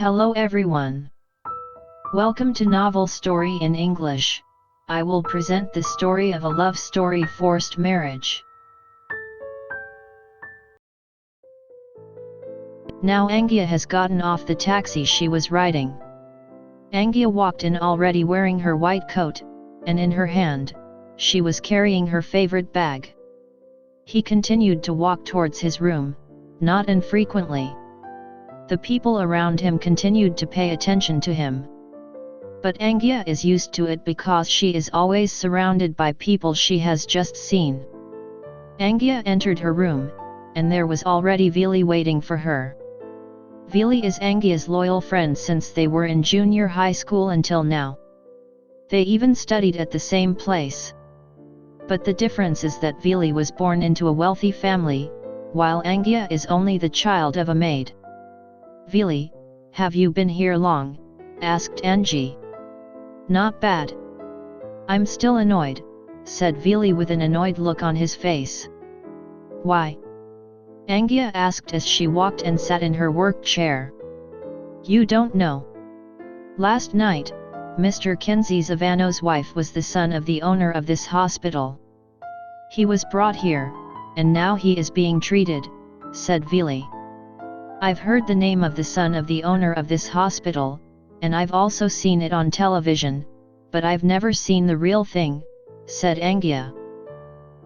Hello everyone. Welcome to Novel Story in English. I will present the story of a love story, forced marriage. Now Anggia has gotten off the taxi she was riding. Anggia walked in already wearing her white coat, and in her hand, she was carrying her favorite bag. He continued to walk towards his room, not infrequently. The people around him continued to pay attention to him. But Anggia is used to it because she is always surrounded by people she has just seen. Anggia entered her room, and there was already Veli waiting for her. Veli is Anggia's loyal friend since they were in junior high school until now. They even studied at the same place. But the difference is that Veli was born into a wealthy family, while Anggia is only the child of a maid. "Veli, have you been here long?" asked Angie. "Not bad. I'm still annoyed," said Veli with an annoyed look on his face. "Why?" Anggia asked as she walked and sat in her work chair. "You don't know. Last night, Mr. Kenzie Zavano's wife was the son of the owner of this hospital. He was brought here, and now he is being treated," said Veli. "I've heard the name of the son of the owner of this hospital, and I've also seen it on television, but I've never seen the real thing," said Anggia.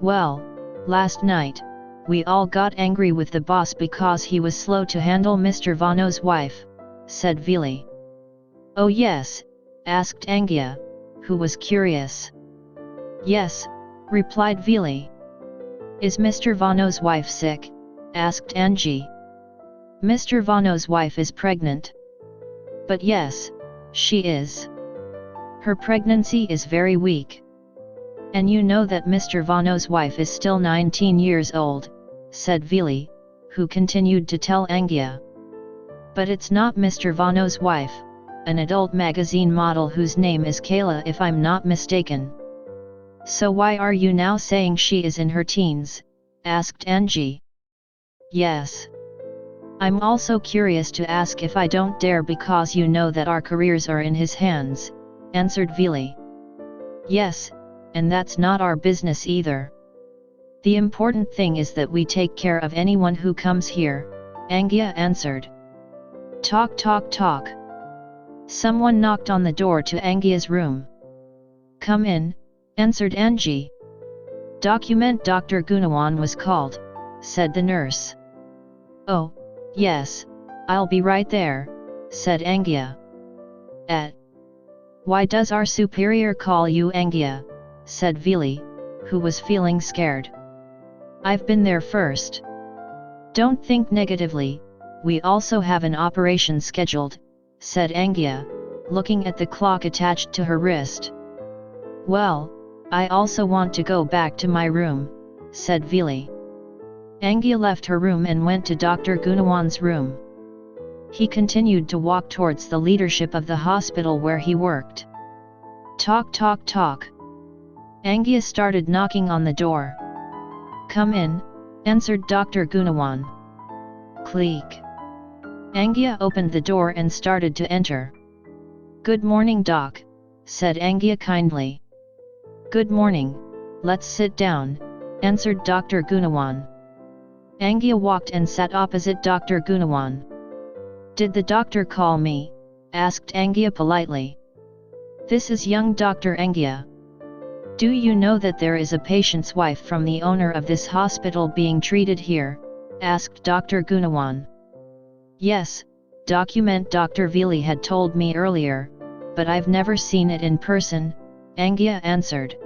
"Well, last night, we all got angry with the boss because he was slow to handle Mr. Vano's wife," said Veli. "Oh yes?" asked Anggia, who was curious. "Yes," replied Veli. "Is Mr. Vano's wife sick?" asked Angie. "Mr. Vano's wife is pregnant." "But yes, she is. Her pregnancy is very weak. And you know that Mr. Vano's wife is still 19 years old," said Veli, who continued to tell Anggia. "But it's not Mr. Vano's wife, an adult magazine model whose name is Kayla if I'm not mistaken." "So why are you now saying she is in her teens?" asked Angie. "Yes. I'm also curious to ask if I don't dare because you know that our careers are in his hands," answered Veli. "Yes, and that's not our business either. The important thing is that we take care of anyone who comes here," Anggia answered. Talk talk talk. Someone knocked on the door to Anggia's room. "Come in," answered Angie. "Document Dr. Gunawan was called," said the nurse. "Oh, yes, I'll be right there," said Anggia. Why does our superior call you Anggia?" said Veli, who was feeling scared. "I've been there first. Don't think negatively, we also have an operation scheduled," said Anggia, looking at the clock attached to her wrist. "Well, I also want to go back to my room," said Veli. Anggia left her room and went to Dr. Gunawan's room. He continued to walk towards the leadership of the hospital where he worked. Talk talk talk. Anggia started knocking on the door. "Come in," answered Dr. Gunawan. Click. Anggia opened the door and started to enter. "Good morning, Doc," said Anggia kindly. "Good morning, let's sit down," answered Dr. Gunawan. Anggia walked and sat opposite Dr. Gunawan. "Did the doctor call me?" asked Anggia politely. "This is young Dr. Anggia. Do you know that there is a patient's wife from the owner of this hospital being treated here?" asked Dr. Gunawan. "Yes, document Dr. Veli had told me earlier, but I've never seen it in person," Anggia answered.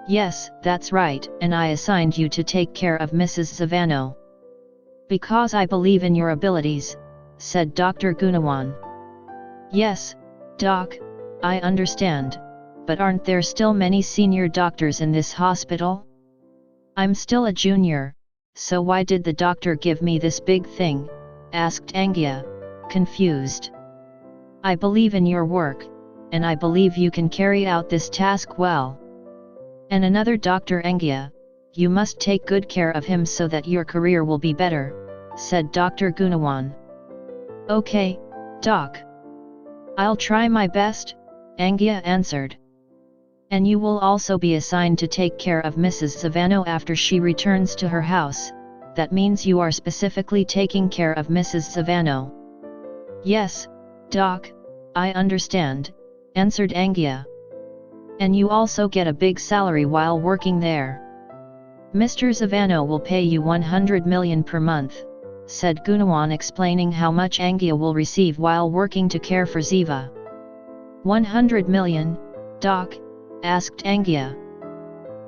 "Yes, that's right, and I assigned you to take care of Mrs. Zavano. Because I believe in your abilities," said Dr. Gunawan. "Yes, Doc, I understand, but aren't there still many senior doctors in this hospital? I'm still a junior, so why did the doctor give me this big thing?" asked Anggia, confused. "I believe in your work, and I believe you can carry out this task well. And another Dr. Anggia, you must take good care of him so that your career will be better," said Dr. Gunawan. "Okay, Doc. I'll try my best, Anggia answered. And you will also be assigned to take care of Mrs. Savano after she returns to her house. That means you are specifically taking care of Mrs. Savano. Yes, Doc, I understand, answered Anggia. And you also get a big salary while working there. Mr. Savano will pay you 100 million per month, said Gunawan, explaining how much Anggia will receive while working to care for Ziva. 100 million, Doc? Asked Anggia.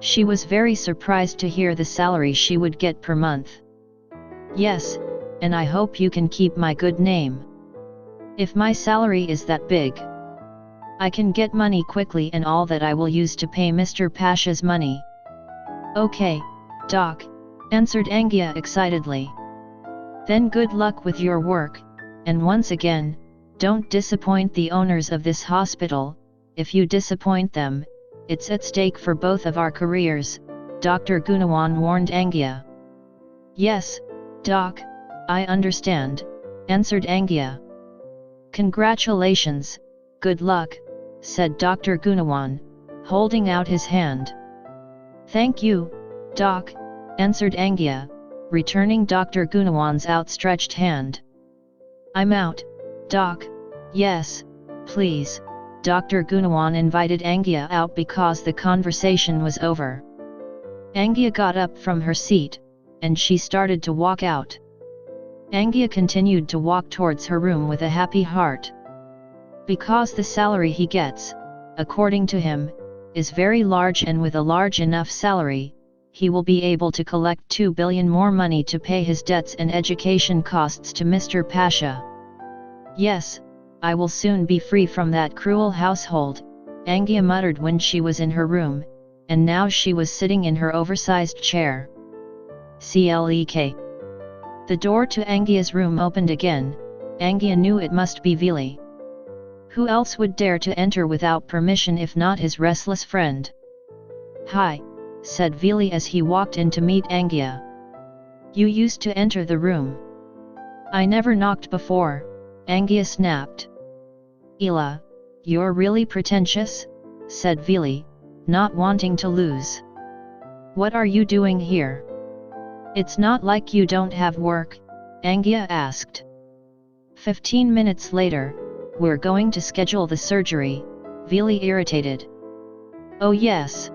She was very surprised to hear the salary she would get per month. Yes, and I hope you can keep my good name. If my salary is that big, I can get money quickly and all that I will use to pay Mr. Pasha's money. Okay, Doc, answered Anggia excitedly. Then good luck with your work, and once again, don't disappoint the owners of this hospital. If you disappoint them, it's at stake for both of our careers, Dr. Gunawan warned Anggia. Yes, Doc, I understand, answered Anggia. Congratulations, good luck, said Dr. Gunawan, holding out his hand. Thank you, Doc, answered Anggia, returning Dr. Gunawan's outstretched hand. I'm out, Doc. Yes, please. Dr. Gunawan invited Anggia out because the conversation was over. Anggia got up from her seat, and she started to walk out. Anggia continued to walk towards her room with a happy heart. Because the salary he gets, according to him, is very large, and with a large enough salary, he will be able to collect 2 billion more money to pay his debts and education costs to Mr. Pasha. Yes, I will soon be free from that cruel household, Anggia muttered when she was in her room, and now she was sitting in her oversized chair. Clek. The door to Anggia's room opened again. Anggia knew it must be Veli. Who else would dare to enter without permission if not his restless friend? Hi, said Veli as he walked in to meet Anggia. You used to enter the room. I never knocked before, Anggia snapped. Ela, you're really pretentious, said Veli, not wanting to lose. What are you doing here? It's not like you don't have work, Anggia asked. 15 minutes later, we're going to schedule the surgery, Veli irritated. Oh yes.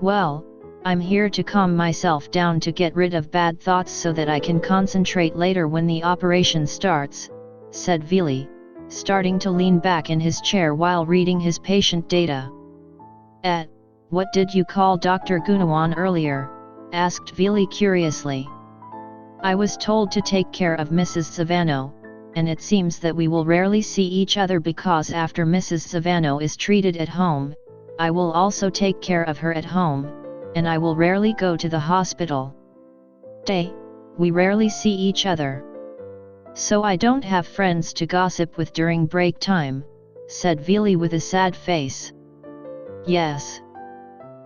Well, I'm here to calm myself down to get rid of bad thoughts so that I can concentrate later when the operation starts, said Veli, starting to lean back in his chair while reading his patient data. What did you call Dr. Gunawan earlier? Asked Veli curiously. I was told to take care of Mrs. Savano, and it seems that we will rarely see each other because after Mrs. Savano is treated at home, I will also take care of her at home, and I will rarely go to the hospital. We rarely see each other. So I don't have friends to gossip with during break time, said Veli with a sad face. Yes.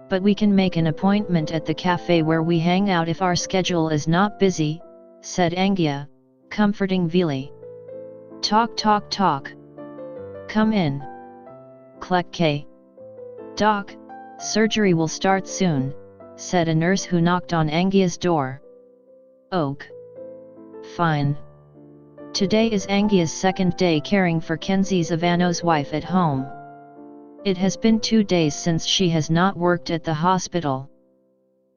But we can make an appointment at the cafe where we hang out if our schedule is not busy, said Anggia, comforting Veli. Talk. Come in. Klek. Doc, surgery will start soon, said a nurse who knocked on Anggia's door. Ok. Fine. Today is Anggia's second day caring for Kenzie Zavano's wife at home. It has been 2 days since she has not worked at the hospital.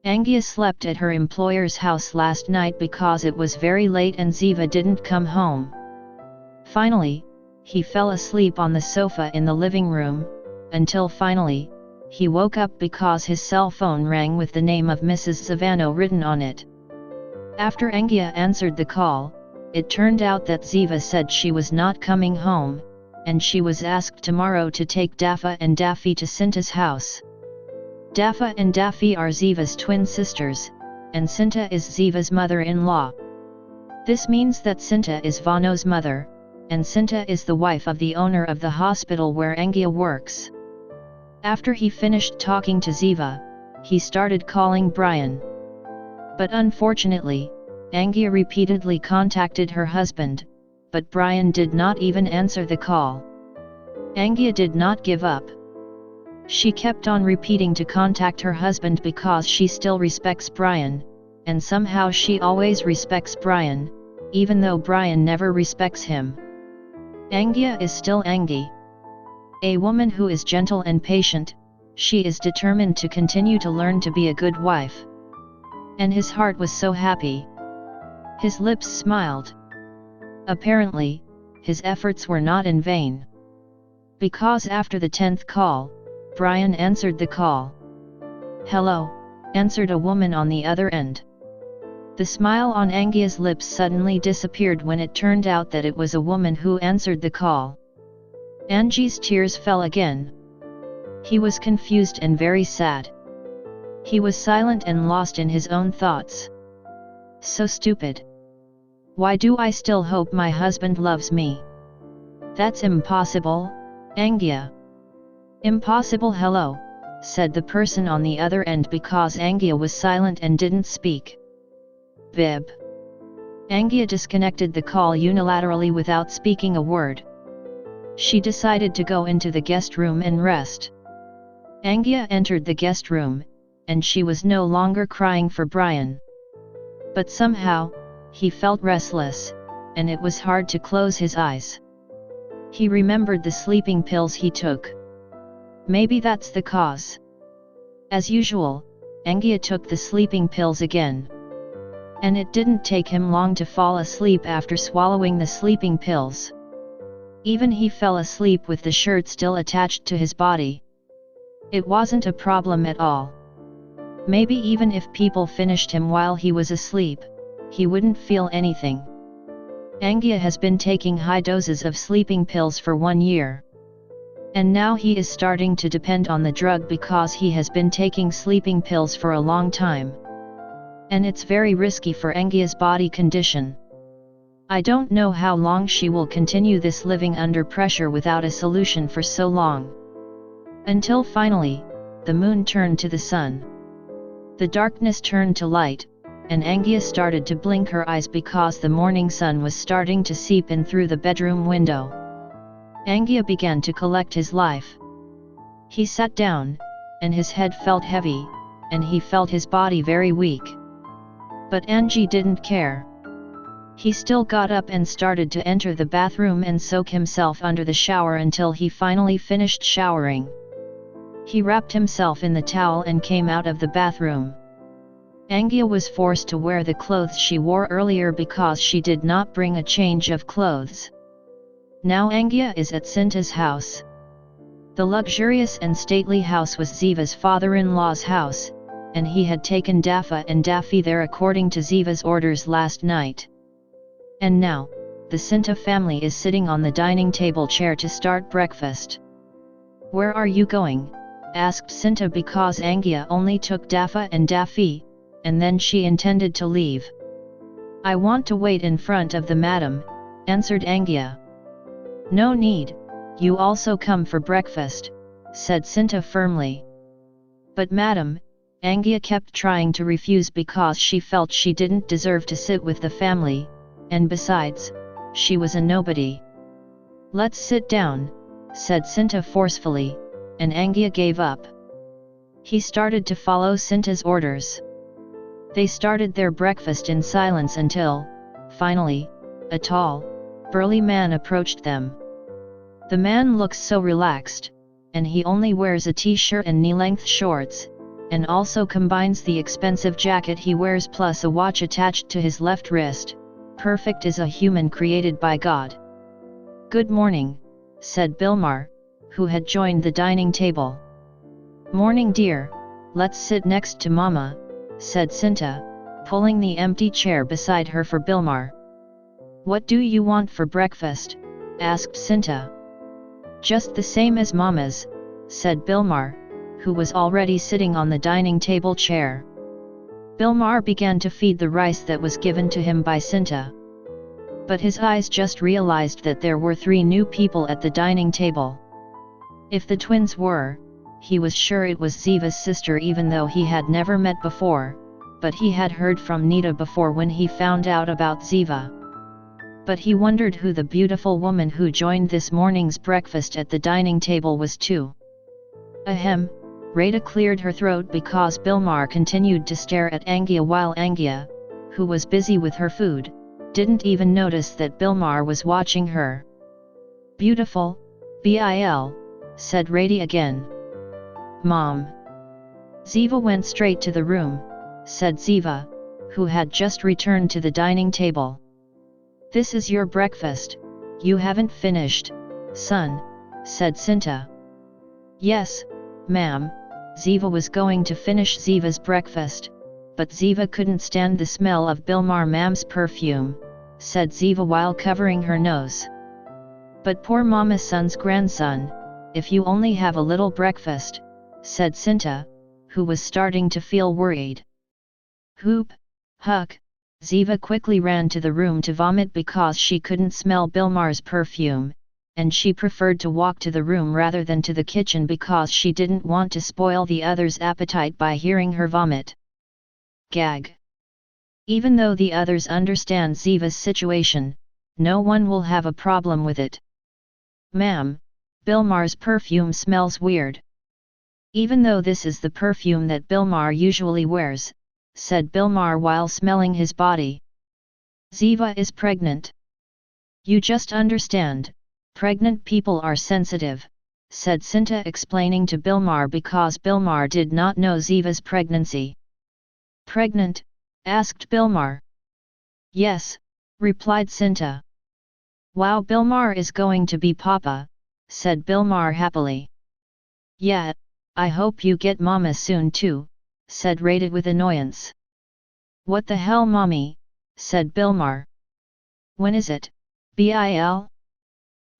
Anggia slept at her employer's house last night because it was very late and Ziva didn't come home. Finally, he fell asleep on the sofa in the living room, until finally, he woke up because his cell phone rang with the name of Mrs. Savano written on it. After Anggia answered the call, it turned out that Ziva said she was not coming home, and she was asked tomorrow to take Dafa and Daffy to Sinta's house. Dafa and Daffy are Ziva's twin sisters, and Sinta is Ziva's mother-in-law. This means that Sinta is Vano's mother, and Sinta is the wife of the owner of the hospital where Anggia works. After he finished talking to Ziva, he started calling Brian. But unfortunately, Anggia repeatedly contacted her husband, but Brian did not even answer the call. Anggia did not give up. She kept on repeating to contact her husband because she still respects Brian, and somehow she always respects Brian, even though Brian never respects him. Anggia is still Angie. A woman who is gentle and patient, she is determined to continue to learn to be a good wife. And his heart was so happy. His lips smiled. Apparently, his efforts were not in vain. Because after the 10th call, Brian answered the call. "Hello," answered a woman on the other end. The smile on Anggia's lips suddenly disappeared when it turned out that it was a woman who answered the call. Angie's tears fell again. He was confused and very sad. He was silent and lost in his own thoughts. So stupid. Why do I still hope my husband loves me? That's impossible, Anggia. Impossible. Hello, said the person on the other end because Anggia was silent and didn't speak. Bib. Anggia disconnected the call unilaterally without speaking a word. She decided to go into the guest room and rest. Anggia entered the guest room, and she was no longer crying for Brian. But somehow, he felt restless, and it was hard to close his eyes. He remembered the sleeping pills he took. Maybe that's the cause. As usual, Anggia took the sleeping pills again. And it didn't take him long to fall asleep after swallowing the sleeping pills. Even he fell asleep with the shirt still attached to his body. It wasn't a problem at all. Maybe even if people finished him while he was asleep, he wouldn't feel anything. Anggia has been taking high doses of sleeping pills for 1 year. And now he is starting to depend on the drug because he has been taking sleeping pills for a long time. And it's very risky for Anggia's body condition. I don't know how long she will continue this living under pressure without a solution for so long. Until finally, the moon turned to the sun. The darkness turned to light, and Anggia started to blink her eyes because the morning sun was starting to seep in through the bedroom window. Anggia began to collect his life. He sat down, and his head felt heavy, and he felt his body very weak. But Angie didn't care. He still got up and started to enter the bathroom and soak himself under the shower until he finally finished showering. He wrapped himself in the towel and came out of the bathroom. Anggia was forced to wear the clothes she wore earlier because she did not bring a change of clothes. Now Anggia is at Sinta's house. The luxurious and stately house was Ziva's father-in-law's house, and he had taken Dafa and Daffy there according to Ziva's orders last night. And now, the Sinta family is sitting on the dining table chair to start breakfast. "Where are you going?" asked Sinta because Anggia only took Dafa and Daffy, and then she intended to leave. "I want to wait in front of the madam," answered Anggia. "No need, you also come for breakfast," said Sinta firmly. But madam, Anggia kept trying to refuse because she felt she didn't deserve to sit with the family, and besides, she was a nobody. "Let's sit down," said Sinta forcefully, and Anggia gave up. He started to follow Sinta's orders. They started their breakfast in silence until, finally, a tall, burly man approached them. The man looks so relaxed, and he only wears a t-shirt and knee-length shorts, and also combines the expensive jacket he wears plus a watch attached to his left wrist, perfect as a human created by God. "Good morning," said Bilmar, who had joined the dining table. "Morning dear, let's sit next to Mama," said Sinta, pulling the empty chair beside her for Bilmar. "What do you want for breakfast?" asked Sinta. "Just the same as Mama's," said Bilmar, who was already sitting on the dining table chair. Bilmar began to feed the rice that was given to him by Sinta. But his eyes just realized that there were 3 new people at the dining table. If the twins were, he was sure it was Ziva's sister even though he had never met before, but he had heard from Nita before when he found out about Ziva. But he wondered who the beautiful woman who joined this morning's breakfast at the dining table was too. Ahem, Rada cleared her throat because Bilmar continued to stare at Anggia while Anggia, who was busy with her food, didn't even notice that Bilmar was watching her. Beautiful, Bil, said Rady again. Mom. Ziva went straight to the room, said Ziva, who had just returned to the dining table. This is your breakfast, you haven't finished, son, said Sinta. Yes, ma'am, Ziva was going to finish Ziva's breakfast, but Ziva couldn't stand the smell of Bilmar ma'am's perfume, said Ziva while covering her nose. But poor mama's son's grandson, if you only have a little breakfast, said Sinta, who was starting to feel worried. Hoop, huck, Ziva quickly ran to the room to vomit because she couldn't smell Bilmar's perfume, and she preferred to walk to the room rather than to the kitchen because she didn't want to spoil the others' appetite by hearing her vomit. Gag. Even though the others understand Ziva's situation, no one will have a problem with it. Ma'am, Bilmar's perfume smells weird. Even though this is the perfume that Bilmar usually wears, said Bilmar while smelling his body. Ziva is pregnant. You just understand, pregnant people are sensitive, said Sinta explaining to Bilmar because Bilmar did not know Ziva's pregnancy. Pregnant? Asked Bilmar. Yes, replied Sinta. Wow, Bilmar is going to be papa, said Bilmar happily. Yeah, I hope you get mama soon too, said Rada with annoyance. What the hell, mommy, said Bilmar. When is it, Bil?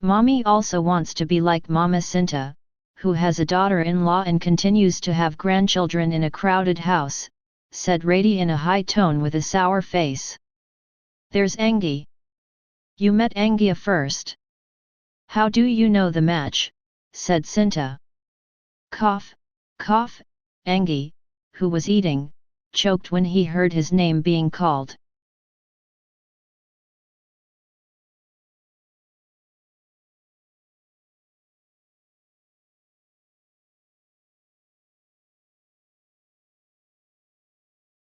Mommy also wants to be like Mama Sinta, who has a daughter-in-law and continues to have grandchildren in a crowded house, said Rady in a high tone with a sour face. There's Angie. You met Anggia first. How do you know the match, said Sinta. Cough, cough, Angie, who was eating, choked when he heard his name being called.